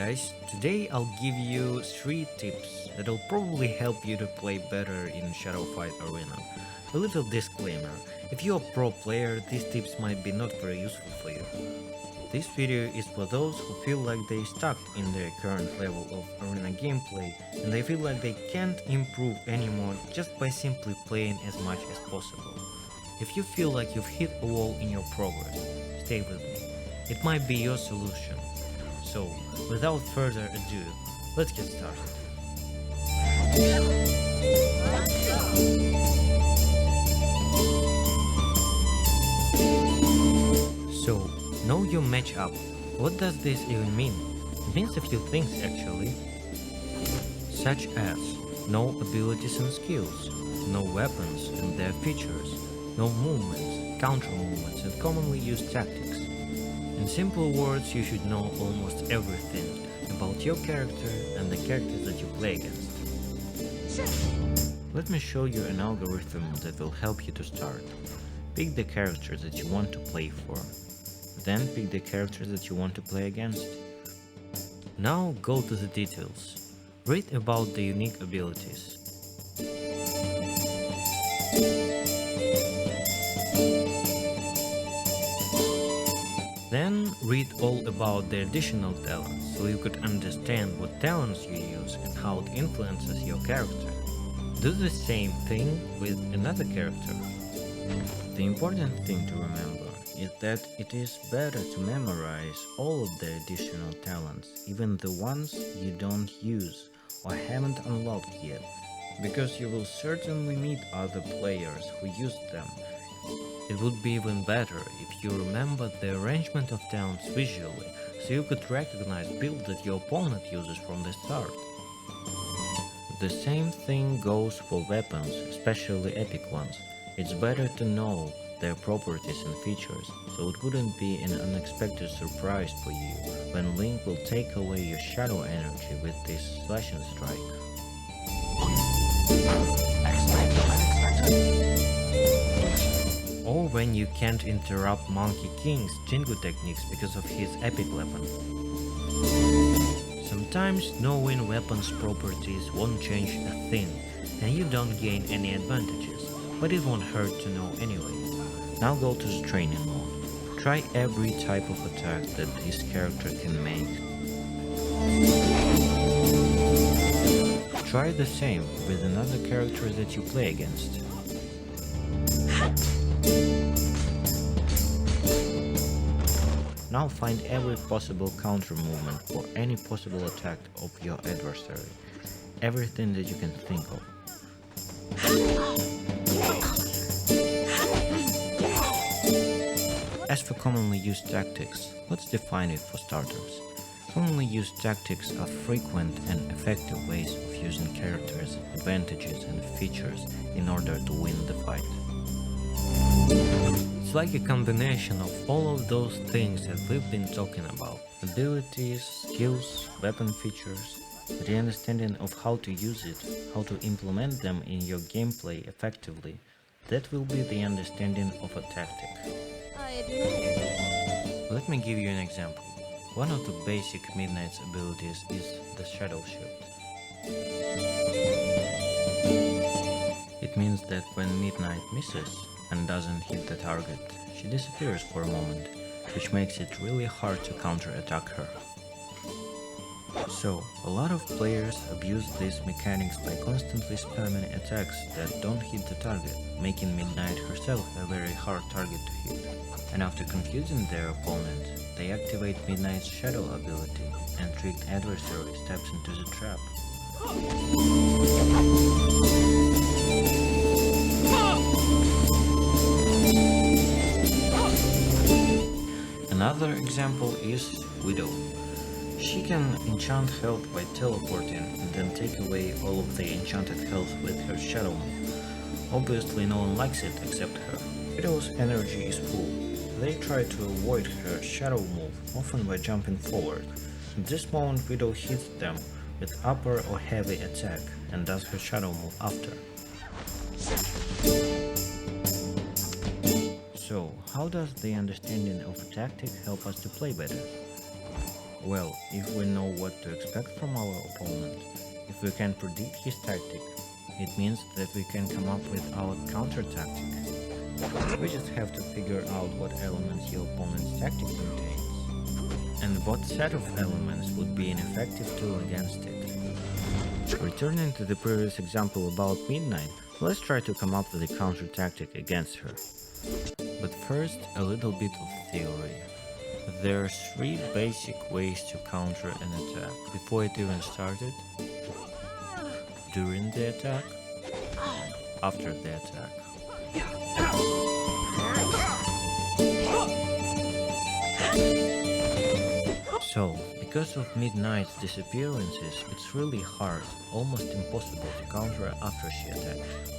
guys, today I'll give you 3 tips that'll probably help you to play better in Shadow Fight Arena. A little disclaimer, if you're a pro player, these tips might be not very useful for you. This video is for those who feel like they're stuck in their current level of arena gameplay and they feel like they can't improve anymore just by simply playing as much as possible. If you feel like you've hit a wall in your progress, stay with me. It might be your solution. So, without further ado, let's get started. So, know your matchup. What does this even mean? It means a few things actually. Such as, no abilities and skills, no weapons and their features, no movements, counter movements and commonly used tactics. In simple words, you should know almost everything about your character and the characters that you play against. Let me show you an algorithm that will help you to start. Pick the characters that you want to play for. Then pick the characters that you want to play against. Now go to the details. Read about the unique abilities. Then read all about the additional talents, so you could understand what talents you use and how it influences your character. Do the same thing with another character. The important thing to remember is that it is better to memorize all of the additional talents, even the ones you don't use or haven't unlocked yet, because you will certainly meet other players who used them. It would be even better if you remembered the arrangement of talents visually, so you could recognize builds that your opponent uses from the start. The same thing goes for weapons, especially epic ones. It's better to know their properties and features, so it wouldn't be an unexpected surprise for you when Link will take away your shadow energy with this slashing strike. Or when you can't interrupt Monkey King's Jingu techniques because of his epic weapon. Sometimes knowing weapons properties won't change a thing, and you don't gain any advantages, but it won't hurt to know anyway. Now go to the training mode. Try every type of attack that this character can make. Try the same with another character that you play against. Now find every possible counter movement for any possible attack of your adversary. Everything that you can think of. As for commonly used tactics, let's define it for starters. Commonly used tactics are frequent and effective ways of using characters, advantages and features in order to win the fight. It's like a combination of all of those things that we've been talking about. Abilities, skills, weapon features, the understanding of how to use it, how to implement them in your gameplay effectively. That will be the understanding of a tactic. Let me give you an example. One of the basic Midnight's abilities is the Shadow Shield. It means that when Midnight misses and doesn't hit the target, she disappears for a moment, which makes it really hard to counter-attack her. So, a lot of players abuse these mechanics by constantly spamming attacks that don't hit the target, making Midnight herself a very hard target to hit. And after confusing their opponent, they activate Midnight's Shadow ability, and tricked adversary steps into the trap. Another example is Widow. She can enchant health by teleporting and then take away all of the enchanted health with her shadow move. Obviously no one likes it except her. Widow's energy is full. They try to avoid her shadow move, often by jumping forward. At this moment Widow hits them with upper or heavy attack and does her shadow move after. So, how does the understanding of a tactic help us to play better? Well, if we know what to expect from our opponent, if we can predict his tactic, it means that we can come up with our counter tactic. We just have to figure out what elements your opponent's tactic contains, and what set of elements would be an effective tool against it. Returning to the previous example about Midnight, let's try to come up with a counter tactic against her. But first, a little bit of theory. There are 3 basic ways to counter an attack. Before it even started, during the attack, after the attack. So, because of Midnight's disappearances, it's really hard, almost impossible to counter after she attacks.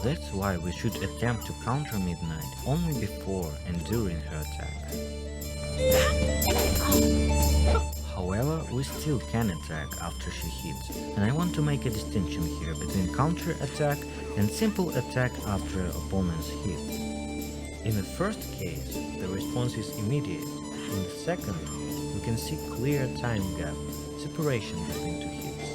That's why we should attempt to counter Midnight only before and during her attack. However, we still can attack after she hits, and I want to make a distinction here between counter attack and simple attack after opponent's hit. In the first case, the response is immediate. In the second, we can see clear time gap, separation between 2 hits.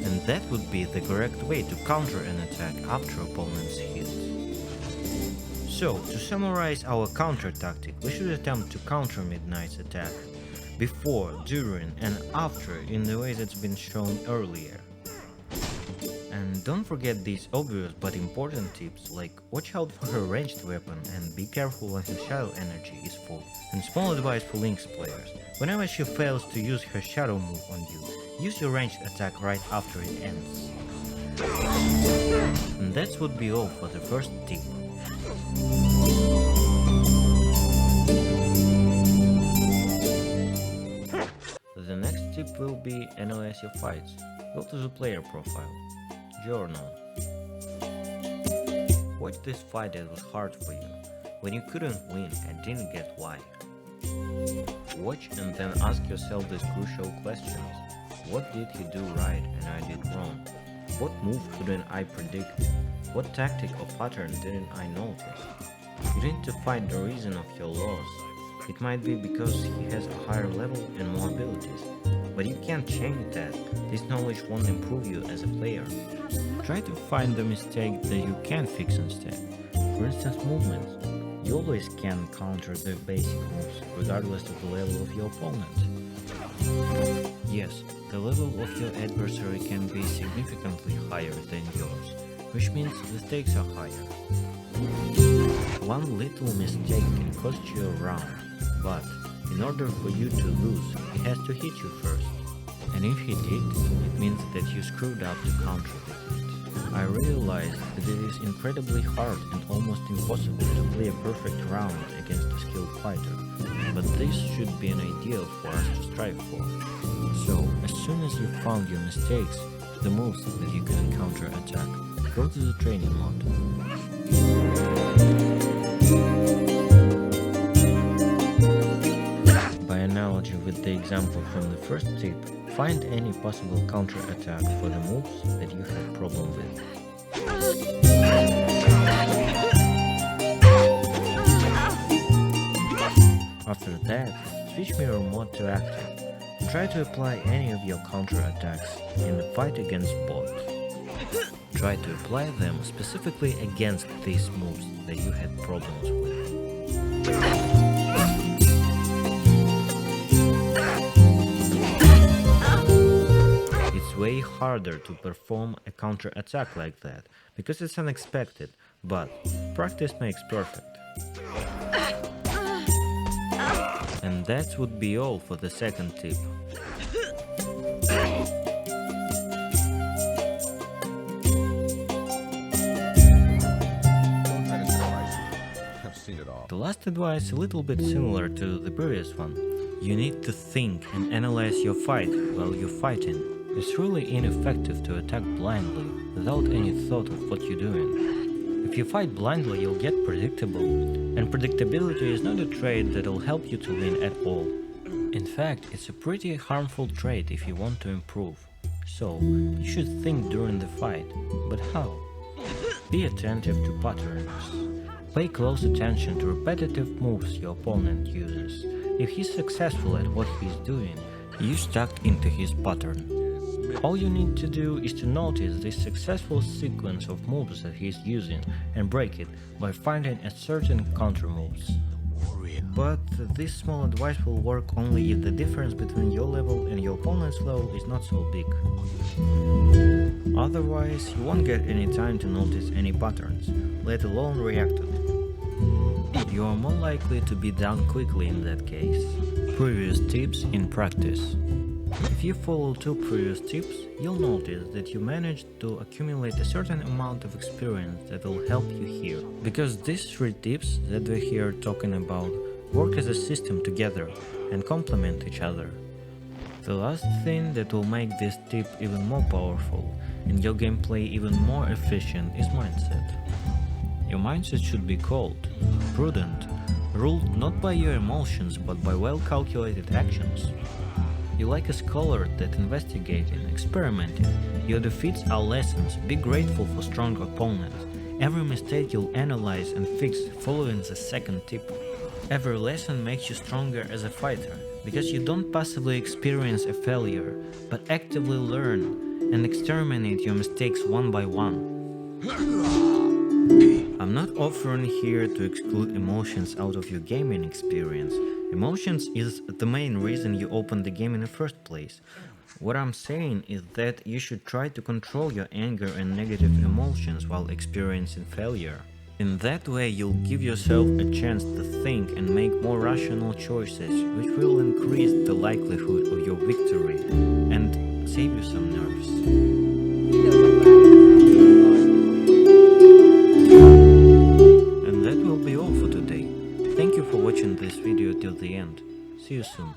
And that would be the correct way to counter an attack after opponent's hit. So, to summarize our counter tactic, we should attempt to counter Midnight's attack before, during and after in the way that's been shown earlier. And don't forget these obvious but important tips like watch out for her ranged weapon and be careful when her shadow energy is full. And small advice for Lynx players, whenever she fails to use her shadow move on you, use your ranged attack right after it ends. And that would be all for the first tip. The next tip will be analyze your fights. Go to the player profile. Journal. Watch this fight that was hard for you, when you couldn't win and didn't get why. Watch and then ask yourself these crucial questions. What did he do right and I did wrong? What move couldn't I predict? What tactic or pattern didn't I notice? You need to find the reason of your loss. It might be because he has a higher level and more abilities, but you can't change that. This knowledge won't improve you as a player. Try to find the mistake that you can fix instead. For instance, movements. You always can counter the basic moves, regardless of the level of your opponent. Yes, the level of your adversary can be significantly higher than yours, which means the stakes are higher. One little mistake can cost you a round, but in order for you to lose, he has to hit you first. And if he did, it means that you screwed up to counter the hit. I realized that it is incredibly hard and almost impossible to play a perfect round against a skilled fighter, but this should be an ideal for us to strive for. So, as soon as you found your mistakes, the moves that you can counter attack, go to the training mode. By analogy with the example from the first tip, find any possible counter attack for the moves that you have problem with. After that, switch mirror mode to active and try to apply any of your counter attacks in the fight against bots. Try to apply them specifically against these moves that you had problems with. It's way harder to perform a counter attack like that, because it's unexpected, but practice makes perfect. And that would be all for the second tip. The last advice is a little bit similar to the previous one. You need to think and analyze your fight while you're fighting. It's really ineffective to attack blindly, without any thought of what you're doing. If you fight blindly, you'll get predictable, and predictability is not a trait that'll help you to win at all. In fact, it's a pretty harmful trait if you want to improve. So, you should think during the fight. But how? Be attentive to patterns. Pay close attention to repetitive moves your opponent uses. If he's successful at what he's doing, you stuck into his pattern. All you need to do is to notice this successful sequence of moves that he's using and break it by finding a certain counter moves. But this small advice will work only if the difference between your level and your opponent's level is not so big. Otherwise, you won't get any time to notice any patterns, let alone react to them. You are more likely to be down quickly in that case. Previous tips in practice. If you follow 2 previous tips, you'll notice that you managed to accumulate a certain amount of experience that will help you here. Because these 3 tips that we're here talking about work as a system together and complement each other. The last thing that will make this tip even more powerful and your gameplay even more efficient is mindset. Your mindset should be cold, prudent, ruled not by your emotions but by well-calculated actions. You like a scholar that investigating, experimenting. Your defeats are lessons. Be grateful for strong opponents. Every mistake you'll analyze and fix following the second tip. Every lesson makes you stronger as a fighter, because you don't passively experience a failure, but actively learn and exterminate your mistakes one by one. I'm not offering here to exclude emotions out of your gaming experience. Emotions is the main reason you open the game in the first place. What I'm saying is that you should try to control your anger and negative emotions while experiencing failure. In that way, you'll give yourself a chance to think and make more rational choices, which will increase the likelihood of your victory and save you some nerves. And that will be all for today. Thank you for watching this video till the end. See you soon.